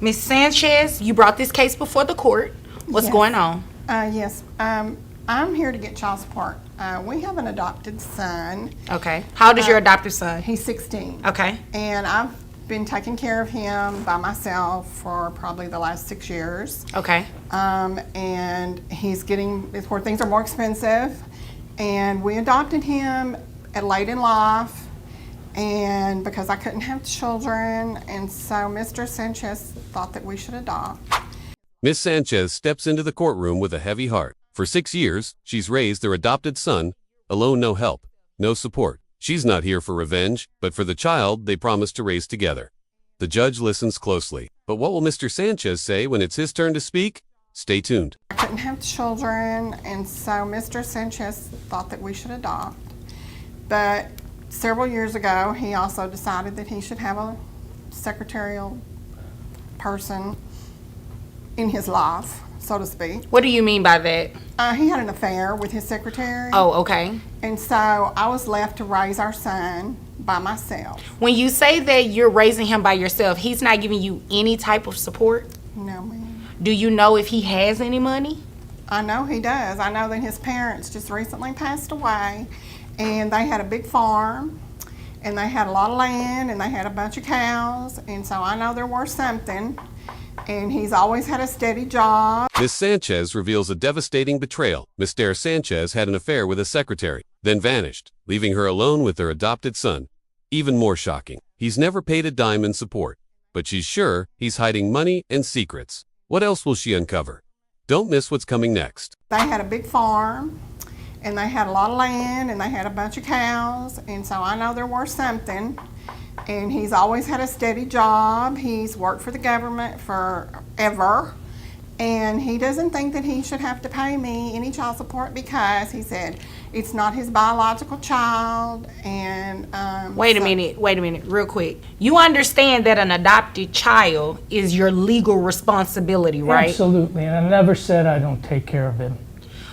Ms. Sanchez, you brought this case before the court. What's going on? Yes. I'm here to get child support. We have an adopted son. Okay. How old is your adopted son? He's 16. Okay. And I've been taking care of him by myself for probably the last 6 years. Okay. And it's where things are more expensive. And we adopted him at late in life. And because I couldn't have children, and so Mr. Sanchez thought that we should adopt. Miss Sanchez steps into the courtroom with a heavy heart. For 6 years, she's raised their adopted son, alone, no help, no support. She's not here for revenge, but for the child they promised to raise together. The judge listens closely. But what will Mr. Sanchez say when it's his turn to speak? Stay tuned. I couldn't have children, and so Mr. Sanchez thought that we should adopt. But several years ago, he also decided that he should have a secretarial person in his life, so to speak. What do you mean by that? He had an affair with his secretary. Oh, okay. And so I was left to raise our son by myself. When you say that you're raising him by yourself, he's not giving you any type of support? No, ma'am. Do you know if he has any money? I know he does. I know that his parents just recently passed away, and they had a big farm, and they had a lot of land, and they had a bunch of cows, and so I know they're worth something. And he's always had a steady job. Miss Sanchez reveals a devastating betrayal. Mr. Sanchez had an affair with a secretary, then vanished, leaving her alone with their adopted son. Even more shocking, he's never paid a dime in support, but she's sure he's hiding money and secrets. What else will she uncover? Don't miss what's coming next. They had a big farm, and they had a lot of land, and they had a bunch of cows, and so I know they're worth something. And he's always had a steady job. He's worked for the government forever. And he doesn't think that he should have to pay me any child support because he said it's not his biological child. And Wait a minute, real quick. You understand that an adopted child is your legal responsibility, right? Absolutely, and I never said I don't take care of him.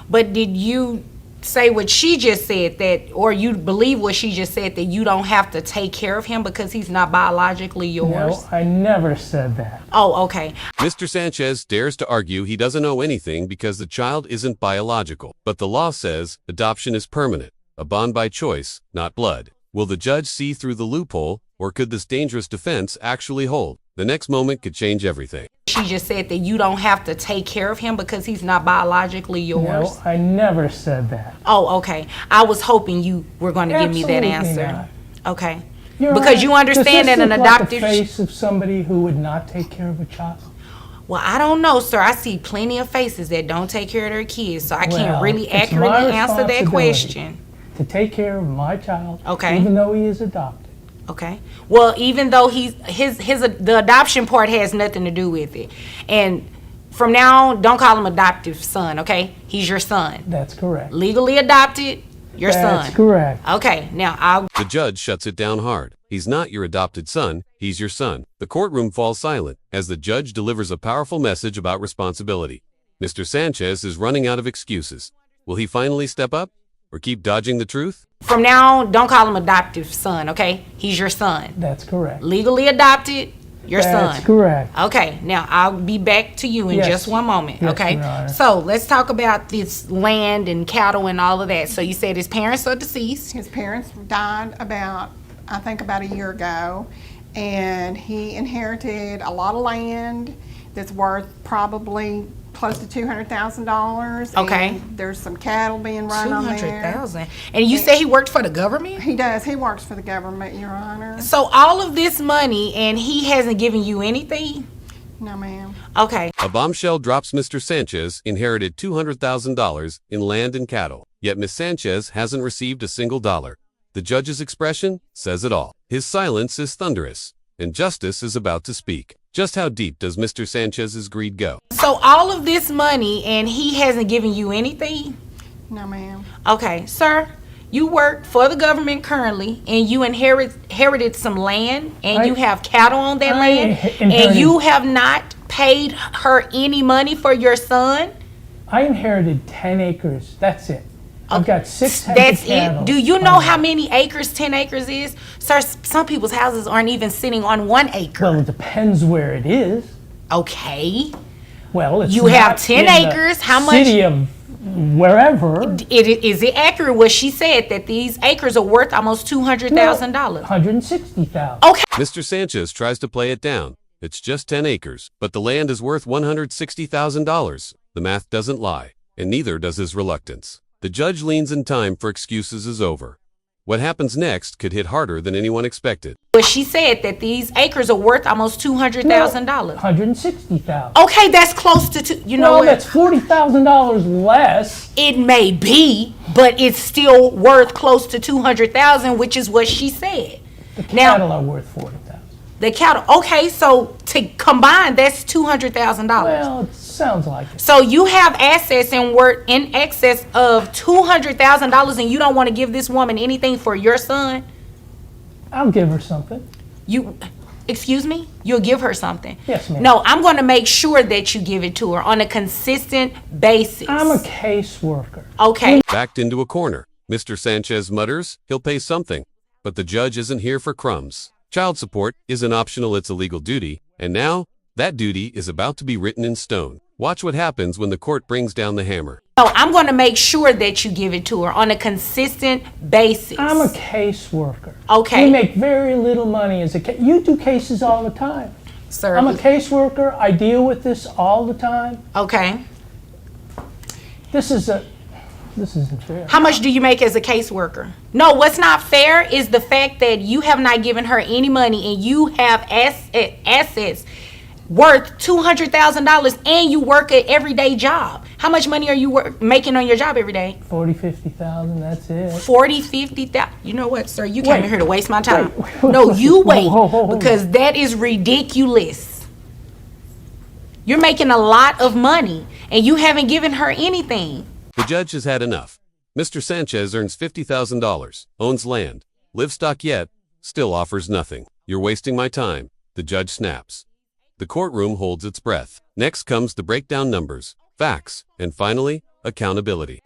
But did you say what she just said, that, or you believe what she just said, that you don't have to take care of him because he's not biologically yours? No, I never said that. Oh, okay. Mr. Sanchez dares to argue he doesn't owe anything because the child isn't biological. But the law says adoption is permanent, a bond by choice, not blood. Will the judge see through the loophole, or could this dangerous defense actually hold? The next moment could change everything. She just said that you don't have to take care of him because he's not biologically yours. No, I never said that. Oh, okay. I was hoping you were going to give me that answer. Not. Okay. You're because right. you understand that Does an this look like adopted the face of somebody who would not take care of a child? Well, I don't know, sir. I see plenty of faces that don't take care of their kids, so I can't really it's accurately my answer that responsibility question. To take care of my child, Okay. even though he is adopted. Okay. Well, even though the adoption part has nothing to do with it, and from now on, don't call him adoptive son. Okay, he's your son. That's correct. Legally adopted, your son. That's correct. Okay. Now The judge shuts it down hard. He's not your adopted son, he's your son. The courtroom falls silent as the judge delivers a powerful message about responsibility. Mr. Sanchez is running out of excuses. Will he finally step up or keep dodging the truth? From now on, don't call him adoptive son. Okay, he's your son. That's correct. Legally adopted, your son. That's correct. Okay, now I'll be back to you in Yes. just one moment, Yes, okay? Your Honor. So let's talk about this land and cattle and all of that. So you said his parents are deceased. his parents died about a year ago, and he inherited a lot of land that's worth probably close to $200,000. Okay. And there's some cattle being run on there. 200,000. And you say he worked for the government? He does. He works for the government, Your Honor. So all of this money, and he hasn't given you anything? No, ma'am. Okay. A bombshell drops. Mr. Sanchez inherited $200,000 in land and cattle, yet Miss Sanchez hasn't received a single dollar. The judge's expression says it all. His silence is thunderous, and justice is about to speak. Just how deep does Mr. Sanchez's greed go? So all of this money, and he hasn't given you anything? No, ma'am. Okay, sir, you work for the government currently, and you inherited some land, and you have cattle on that land, and you have not paid her any money for your son? I inherited 10 acres. That's it. I've got 6 heads That's of cattle. it? Do you know how many acres 10 acres is? Sir, some people's houses aren't even sitting on 1 acre. Well, it depends where it is. Okay. Well, it's You have not 10 in the acres. How much? City of wherever. Is it accurate what she said that these acres are worth almost $200,000? $160,000. Okay. Mr. Sanchez tries to play it down. It's just 10 acres, but the land is worth $160,000. The math doesn't lie, and neither does his reluctance. The judge leans in time for excuses is over. What happens next could hit harder than anyone expected. But she said that these acres are worth almost $200,000. $160,000. Okay, that's close to two. You know Well, what? that's $40,000 less. It may be, but it's still worth close to $200,000, which is what she said. The Now- cattle are worth $40,000. The cattle. Okay, so to combine, that's $200,000. Well, it sounds like it. So you have assets and worth in excess of $200,000, and you don't want to give this woman anything for your son? I'll give her something. Excuse me? You'll give her something? Yes, ma'am. No, I'm going to make sure that you give it to her on a consistent basis. I'm a caseworker. Okay. Backed into a corner, Mr. Sanchez mutters he'll pay something, but the judge isn't here for crumbs. Child support isn't optional, it's a legal duty, and now that duty is about to be written in stone. Watch what happens when the court brings down the hammer. No, I'm going to make sure that you give it to her on a consistent basis. I'm a caseworker. Okay. We make very little money as a case. You do cases all the time. Sir. I'm a caseworker. I deal with this all the time. Okay. This isn't fair. How much do you make as a caseworker? No, what's not fair is the fact that you have not given her any money and you have assets worth $200,000 and you work an everyday job. How much money are you making on your job every day? 50,000, that's it. 50,000. You know what, sir? You came Wait. here to waste my time. Wait. No, you wait, Whoa. because that is ridiculous. You're making a lot of money and you haven't given her anything. The judge has had enough. Mr. Sanchez earns $50,000, owns land, livestock yet, still offers nothing. You're wasting my time, the judge snaps. The courtroom holds its breath. Next comes the breakdown numbers, facts, and finally, accountability.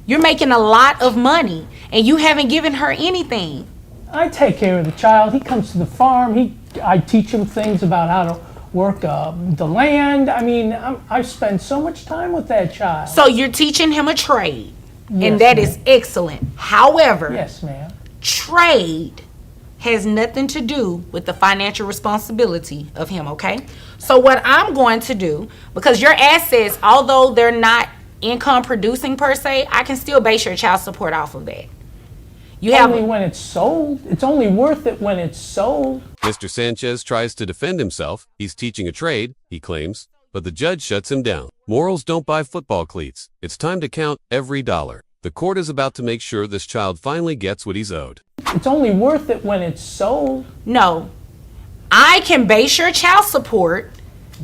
You're making a lot of money and you haven't given her anything. I take care of the child. He comes to the farm. I teach him things about how to work the land. I mean, I spend so much time with that child. So you're teaching him a trade, Yes, and that ma'am. is excellent. However, Yes, ma'am. trade has nothing to do with the financial responsibility of him, okay? So what I'm going to do, because your assets, although they're not income producing per se, I can still base your child support off of that. You have Only when it's sold. It's only worth it when it's sold. Mr. Sanchez tries to defend himself. He's teaching a trade, he claims, but the judge shuts him down. Morals don't buy football cleats. It's time to count every dollar. The court is about to make sure this child finally gets what he's owed. It's only worth it when it's sold. No. I can base your child support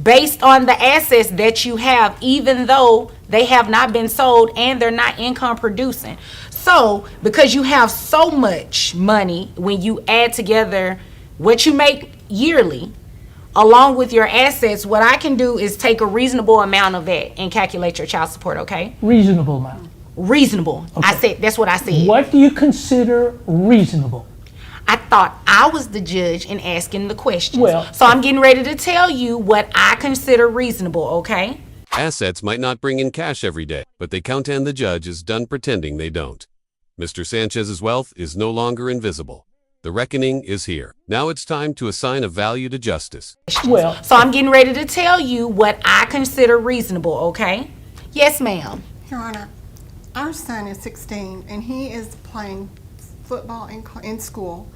based on the assets that you have, even though they have not been sold and they're not income producing. So, because you have so much money, when you add together what you make yearly, along with your assets, what I can do is take a reasonable amount of that and calculate your child support, okay? Reasonable amount. Reasonable. I Okay. said, that's what I said. What do you consider reasonable? I thought I was the judge in asking the questions. Well- so I'm getting ready to tell you what I consider reasonable, okay? Assets might not bring in cash every day, but they count, and the judge is done pretending they don't. Mr. Sanchez's wealth is no longer invisible. The reckoning is here. Now it's time to assign a value to justice. Well, So I'm getting ready to tell you what I consider reasonable, okay? Yes, ma'am. Your Honor, our son is 16 and he is playing football in school,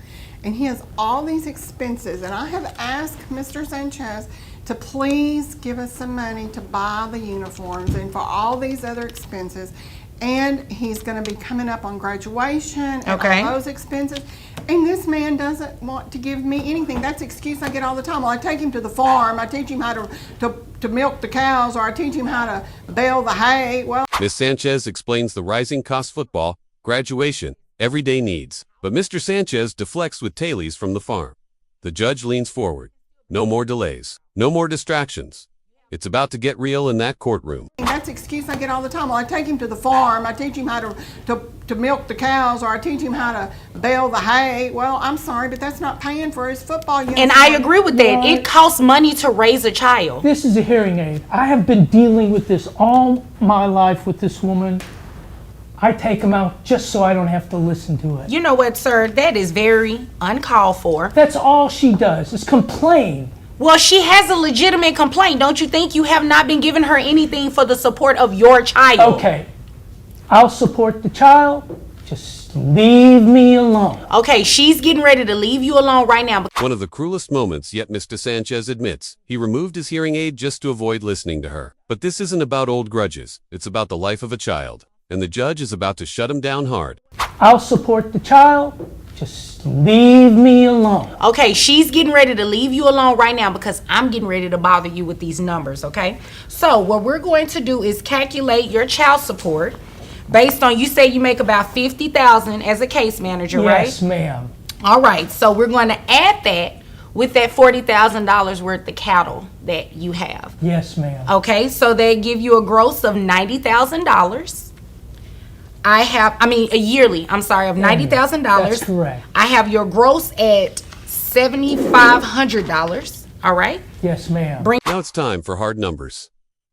and he has all these expenses, and I have asked Mr. Sanchez to please give us some money to buy the uniforms and for all these other expenses, and he's going to be coming up on graduation and Okay. all those expenses, and this man doesn't want to give me anything. That's the excuse I get all the time. Well, I take him to the farm, I teach him how to milk the cows, or I teach him how to bale the hay. Well, Ms. Sanchez explains the rising cost football, graduation, everyday needs. But Mr. Sanchez deflects with tailies from the farm. The judge leans forward. No more delays. No more distractions. It's about to get real in that courtroom. That's the excuse I get all the time. Well, I take him to the farm, I teach him how to milk the cows, or I teach him how to bale the hay. Well, I'm sorry, but that's not paying for his football uniform. And I agree with that. It costs money to raise a child. This is a hearing aid. I have been dealing with this all my life with this woman. I take them out just so I don't have to listen to it. You know what, sir? That is very uncalled for. That's all she does, is complain. Well, she has a legitimate complaint. Don't you think you have not been giving her anything for the support of your child? Okay, I'll support the child. Just leave me alone. Okay, she's getting ready to leave you alone right now. One of the cruelest moments, yet Mr. Sanchez admits he removed his hearing aid just to avoid listening to her. But this isn't about old grudges. It's about the life of a child. And the judge is about to shut him down hard. I'll support the child. Just leave me alone. Okay, she's getting ready to leave you alone right now because I'm getting ready to bother you with these numbers, okay? So what we're going to do is calculate your child support based on, you say you make about $50,000 as a case manager, right? Yes, ma'am. All right, so we're going to add that with that $40,000 worth of cattle that you have. Yes, ma'am. Okay, so they give you a gross of $90,000. A yearly, of $90,000. That's correct. I have your gross at $7,500, all right? Yes, ma'am. Now it's time for hard numbers.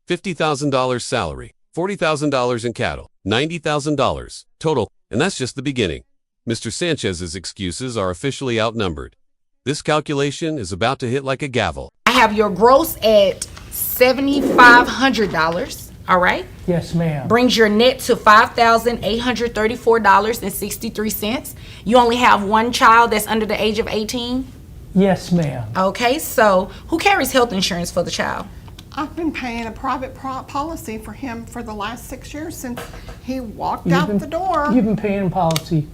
$50,000 salary, $40,000 in cattle, $90,000 total, and that's just the beginning. Mr. Sanchez's excuses are officially outnumbered. This calculation is about to hit like a gavel. I have your gross at $7,500, all right? Yes, ma'am. Brings your net to $5,834.63. You only have one child that's under the age of 18? Yes, ma'am. Okay, so who carries health insurance for the child? I've been paying a private policy for him for the last 6 years since he walked out the door. You've been paying policy.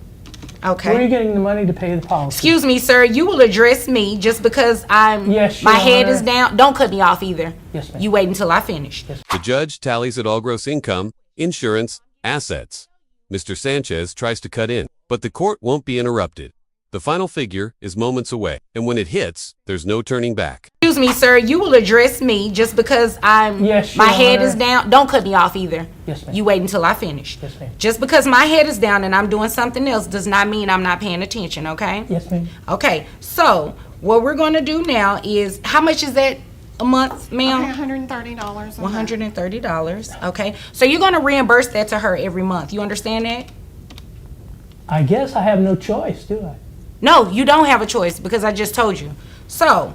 Okay. Where are you getting the money to pay the policy? Excuse me, sir. You will address me just because Yes, Your my head Honor. is down. Don't cut me off either. Yes, ma'am. You wait until I finish. Yes. The judge tallies at all gross income, insurance, assets. Mr. Sanchez tries to cut in, but the court won't be interrupted. The final figure is moments away, and when it hits, there's no turning back. Excuse me, sir. You will address me just because Yes, my Your head Honor. is down. Don't cut me off either. Yes, ma'am. You wait until I finish. Yes, ma'am. Just because my head is down and I'm doing something else does not mean I'm not paying attention, okay? Yes, ma'am. Okay, so what we're going to do now is, how much is that a month, I ma'am? pay $130 a month. $130. Okay, so you're going to reimburse that to her every month. You understand that? I guess I have no choice, do I? No, you don't have a choice because I just told you. So,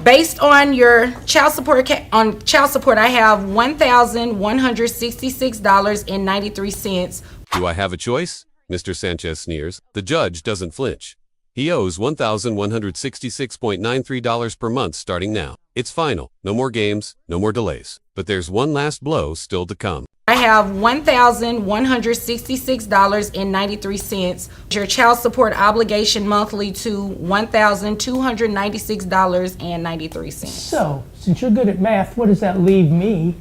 based on your child support, I have $1,166.93. Do I have a choice? Mr. Sanchez sneers. The judge doesn't flinch. He owes $1,166.93 per month starting now. It's final. No more games, no more delays. But there's one last blow still to come. I have $1,166.93. Your child support obligation monthly to $1,296.93. So, since you're good at math, what does that leave me?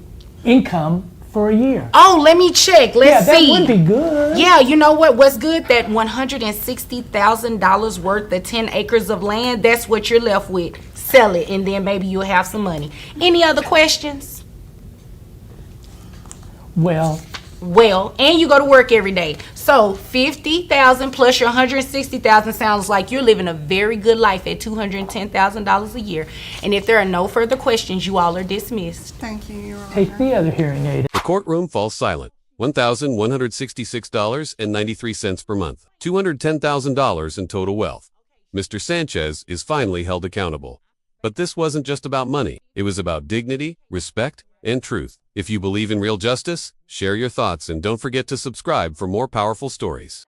Income for a year. Oh, let me check. Let's Yeah, that see. would be good. Yeah, you know what? What's good? That $160,000 worth of 10 acres of land, that's what you're left with. Sell it, and then maybe you'll have some money. Any other questions? Well, And you go to work every day. So $50,000 plus your $160,000 sounds like you're living a very good life at $210,000 a year. And if there are no further questions, you all are dismissed. Thank you, Your Honor. take the other hearing aid. The courtroom falls silent. $1,166.93 per month. $210,000 in total wealth. Mr. Sanchez is finally held accountable. But this wasn't just about money. It was about dignity, respect, and truth. If you believe in real justice, share your thoughts and don't forget to subscribe for more powerful stories.